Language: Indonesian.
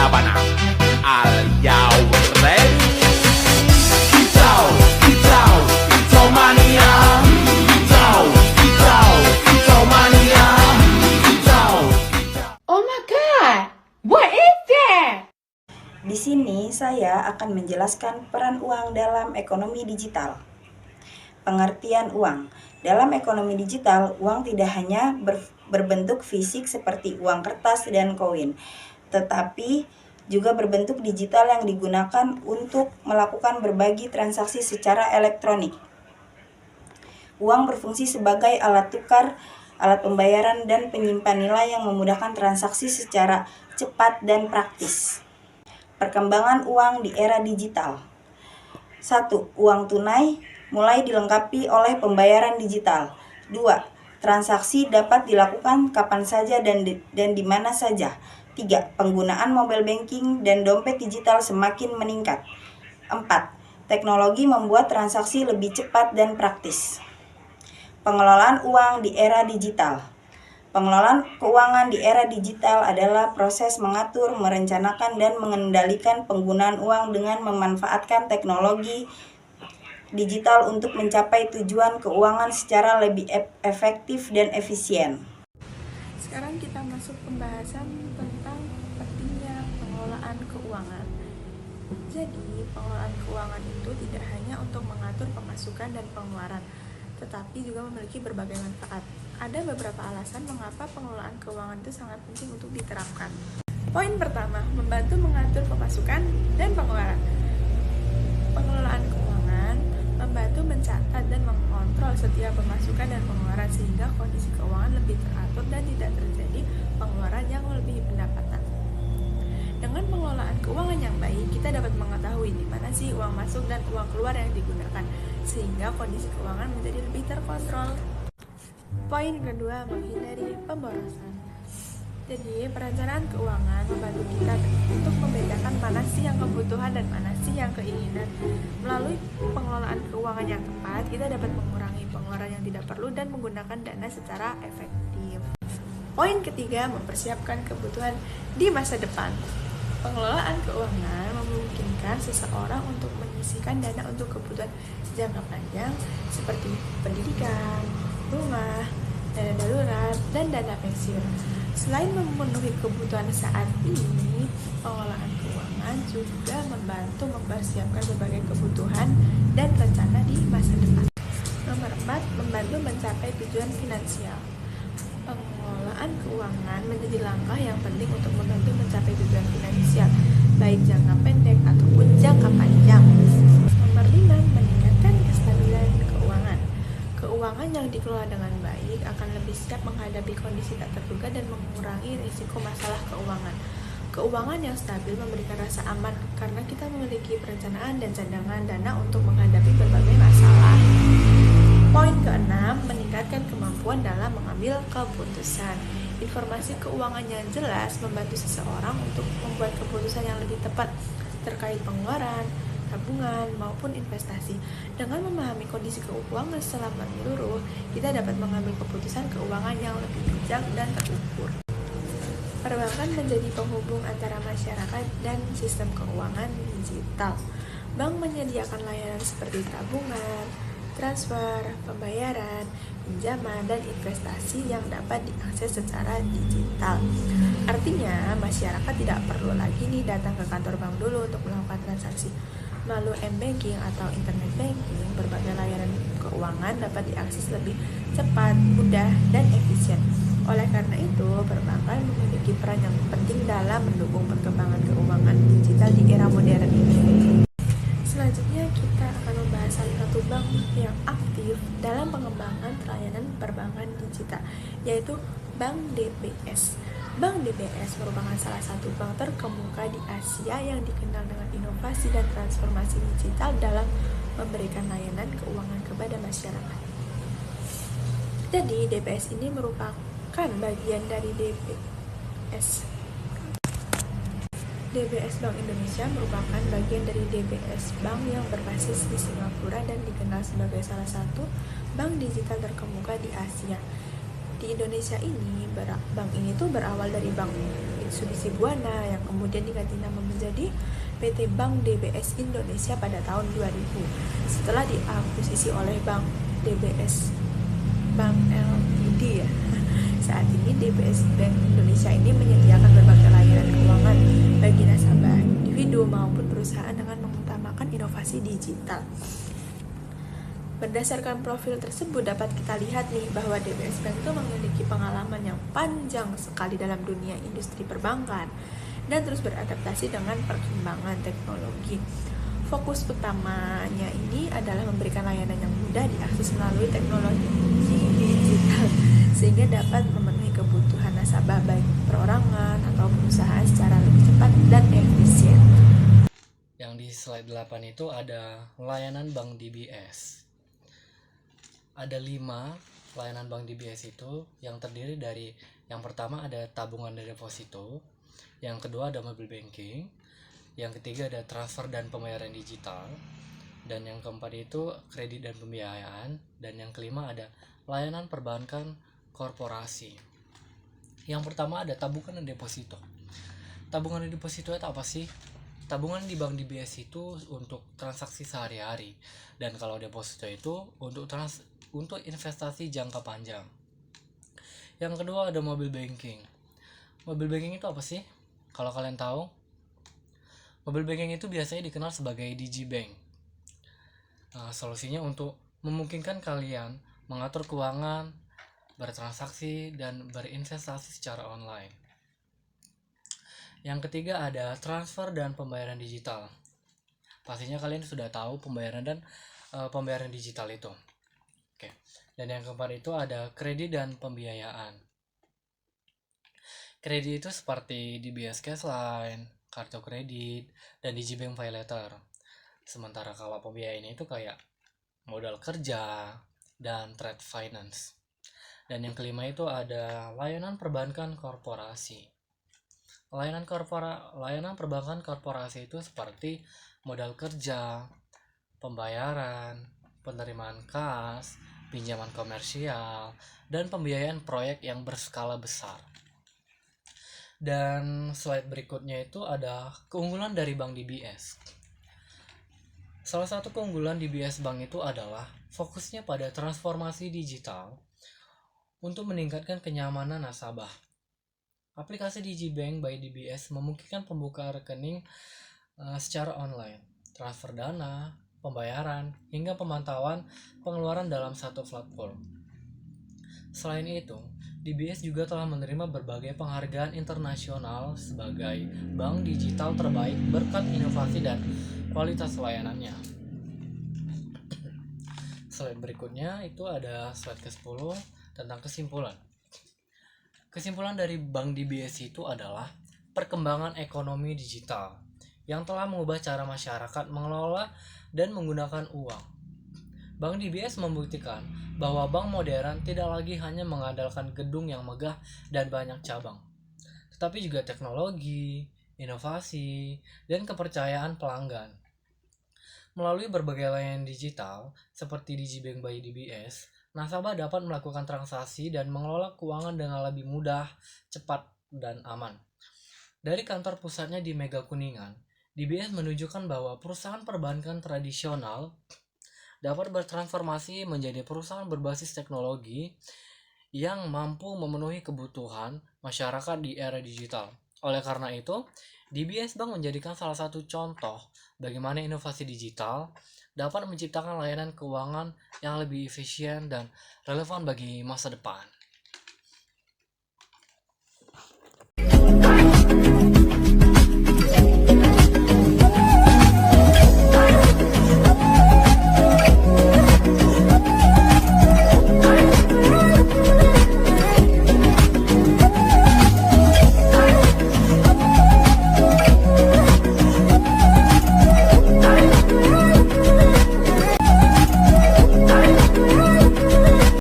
sabana. Are you ready? Kicau, kicau, kicau mania. Kicau, kicau, kicau mania. Kicau, kicau. Oh my god, what is that? Di sini saya akan menjelaskan peran uang dalam ekonomi digital. Pengertian uang. Dalam ekonomi digital, uang tidak hanya berbentuk fisik seperti uang kertas dan koin, tetapi juga berbentuk digital yang digunakan untuk melakukan berbagai transaksi secara elektronik. Uang berfungsi sebagai alat tukar, alat pembayaran, dan penyimpan nilai yang memudahkan transaksi secara cepat dan praktis. Perkembangan uang di era digital. 1. Uang tunai mulai dilengkapi oleh pembayaran digital. 2. Transaksi dapat dilakukan kapan saja dan di mana saja. 3. Penggunaan mobile banking dan dompet digital semakin meningkat. 4. Teknologi membuat transaksi lebih cepat dan praktis. Pengelolaan uang di era digital. Pengelolaan keuangan di era digital adalah proses mengatur, merencanakan, dan mengendalikan penggunaan uang dengan memanfaatkan teknologi digital untuk mencapai tujuan keuangan secara lebih efektif dan efisien. Sekarang kita masuk pembahasan tentang pentingnya pengelolaan keuangan. Jadi, pengelolaan keuangan itu tidak hanya untuk mengatur pemasukan dan pengeluaran, tetapi juga memiliki berbagai manfaat. Ada beberapa alasan mengapa pengelolaan keuangan itu sangat penting untuk diterapkan. Poin pertama, membantu mengatur pemasukan dan pengeluaran. Pengelolaan keuangan membantu mencatat dan mengontrol setiap pemasukan dan pengeluaran sehingga kondisi keuangan lebih teratur dan tidak terjadi pengeluaran yang melebihi pendapatan. Dengan pengelolaan keuangan yang baik, kita dapat mengetahui di mana sih uang masuk dan uang keluar yang digunakan, sehingga kondisi keuangan menjadi lebih terkontrol. Poin kedua, menghindari pemborosan. Jadi, perencanaan keuangan membantu kita untuk membedakan mana sih yang kebutuhan dan mana sih yang keinginan. Melalui pengelolaan keuangan yang tepat, kita dapat mengurangi pengeluaran yang tidak perlu dan menggunakan dana secara efektif. Poin ketiga, mempersiapkan kebutuhan di masa depan. Pengelolaan keuangan memungkinkan seseorang untuk menyisihkan dana untuk kebutuhan jangka panjang seperti pendidikan, rumah, dana darurat, dan dana pensiun. Selain memenuhi kebutuhan saat ini, pengelolaan keuangan juga membantu mempersiapkan berbagai kebutuhan dan rencana di masa depan. Nomor 4, membantu mencapai tujuan finansial. Pengelolaan keuangan menjadi langkah yang penting untuk membantu mencapai tujuan finansial, baik jangka pendek ataupun jangka panjang. Nomor 5, meningkatkan kestabilan keuangan. Keuangan yang dikelola dengan baik akan lebih siap menghadapi kondisi tak terduga dan mengurangi risiko masalah keuangan. Keuangan yang stabil memberikan rasa aman karena kita memiliki perencanaan dan cadangan dana untuk menghadapi berbagai masalah. Poin ke-6, meningkatkan kemampuan dalam mengambil keputusan. Informasi keuangan yang jelas membantu seseorang untuk membuat keputusan yang lebih tepat terkait pengeluaran, tabungan, maupun investasi. Dengan memahami kondisi keuangan secara menyeluruh, kita dapat mengambil keputusan keuangan yang lebih bijak dan terukur. Perbankan menjadi penghubung antara masyarakat dan sistem keuangan digital. Bank menyediakan layanan seperti tabungan, transfer, pembayaran, pinjaman, dan investasi yang dapat diakses secara digital. Artinya, masyarakat tidak perlu lagi datang ke kantor bank dulu untuk melakukan transaksi. Melalui m-banking atau internet banking, berbagai layanan keuangan dapat diakses lebih cepat, mudah, dan efisien. Oleh karena itu, perbankan memiliki peran yang penting dalam mendukung perkembangan keuangan digital di era modern ini. Selanjutnya, kita akan membahas salah satu bank yang aktif dalam pengembangan layanan perbankan digital, yaitu Bank DBS. Bank DBS merupakan salah satu bank terkemuka di Asia yang dikenal dengan inovasi dan transformasi digital dalam memberikan layanan keuangan kepada masyarakat. Jadi, DBS ini merupakan bagian dari DBS. DBS Bank Indonesia merupakan bagian dari DBS Bank yang berbasis di Singapura dan dikenal sebagai salah satu bank digital terkemuka di Asia. Di Indonesia ini, bank ini tuh berawal dari bank Mitsubishi Buana yang kemudian diganti nama menjadi PT Bank DBS Indonesia pada tahun 2000 setelah diakuisisi oleh Bank DBS Bank Ltd ya. Saat ini DBS Bank Indonesia ini menyediakan berbagai layanan keuangan bagi nasabah individu maupun perusahaan dengan mengutamakan inovasi digital. Berdasarkan profil tersebut dapat kita lihat nih bahwa DBS Bank itu memiliki pengalaman yang panjang sekali dalam dunia industri perbankan dan terus beradaptasi dengan perkembangan teknologi. Fokus utamanya ini adalah memberikan layanan yang mudah diakses melalui teknologi digital sehingga dapat memenuhi kebutuhan nasabah baik perorangan atau perusahaan secara lebih cepat dan efisien. Yang di slide 8 itu ada layanan Bank DBS. Ada 5 layanan Bank DBS itu yang terdiri dari yang pertama ada tabungan dan deposito, yang kedua ada mobile banking, yang ketiga ada transfer dan pembayaran digital, dan yang keempat itu kredit dan pembiayaan, dan yang kelima ada layanan perbankan korporasi. Yang pertama ada tabungan dan deposito. Tabungan dan deposito itu apa sih? Tabungan di Bank DBS itu untuk transaksi sehari-hari, dan kalau deposito itu untuk investasi jangka panjang. Yang kedua ada mobile banking. Mobile banking itu apa sih? Kalau kalian tahu, mobile banking itu biasanya dikenal sebagai digibank. Solusinya untuk memungkinkan kalian mengatur keuangan, bertransaksi, dan berinvestasi secara online. Yang ketiga ada transfer dan pembayaran digital. Pastinya kalian sudah tahu pembayaran digital itu. Oke. Dan yang keempat itu ada kredit dan pembiayaan. Kredit itu seperti DBS Cashline, kartu kredit, dan digibank Pay Later. Sementara kalau pembiayaan itu kayak modal kerja dan trade finance. Dan yang kelima itu ada layanan perbankan korporasi. Layanan perbankan korporasi itu seperti modal kerja, pembayaran, penerimaan kas, pinjaman komersial, dan pembiayaan proyek yang berskala besar. Dan slide berikutnya itu ada keunggulan dari Bank DBS. Salah satu keunggulan DBS Bank itu adalah fokusnya pada transformasi digital untuk meningkatkan kenyamanan nasabah. Aplikasi DigiBank by DBS memungkinkan pembukaan rekening secara online, transfer dana, pembayaran, hingga pemantauan pengeluaran dalam satu platform. Selain itu, DBS juga telah menerima berbagai penghargaan internasional sebagai bank digital terbaik berkat inovasi dan kualitas layanannya. Slide berikutnya itu ada slide ke-10 tentang kesimpulan. Kesimpulan dari Bank DBS itu adalah perkembangan ekonomi digital yang telah mengubah cara masyarakat mengelola dan menggunakan uang. Bank DBS membuktikan bahwa bank modern tidak lagi hanya mengandalkan gedung yang megah dan banyak cabang, tetapi juga teknologi, inovasi, dan kepercayaan pelanggan. Melalui berbagai layanan digital seperti DigiBank by DBS, nasabah dapat melakukan transaksi dan mengelola keuangan dengan lebih mudah, cepat, dan aman. Dari kantor pusatnya di Mega Kuningan, DBS menunjukkan bahwa perusahaan perbankan tradisional dapat bertransformasi menjadi perusahaan berbasis teknologi yang mampu memenuhi kebutuhan masyarakat di era digital. Oleh karena itu, DBS Bank menjadikan salah satu contoh bagaimana inovasi digital dapat menciptakan layanan keuangan yang lebih efisien dan relevan bagi masa depan.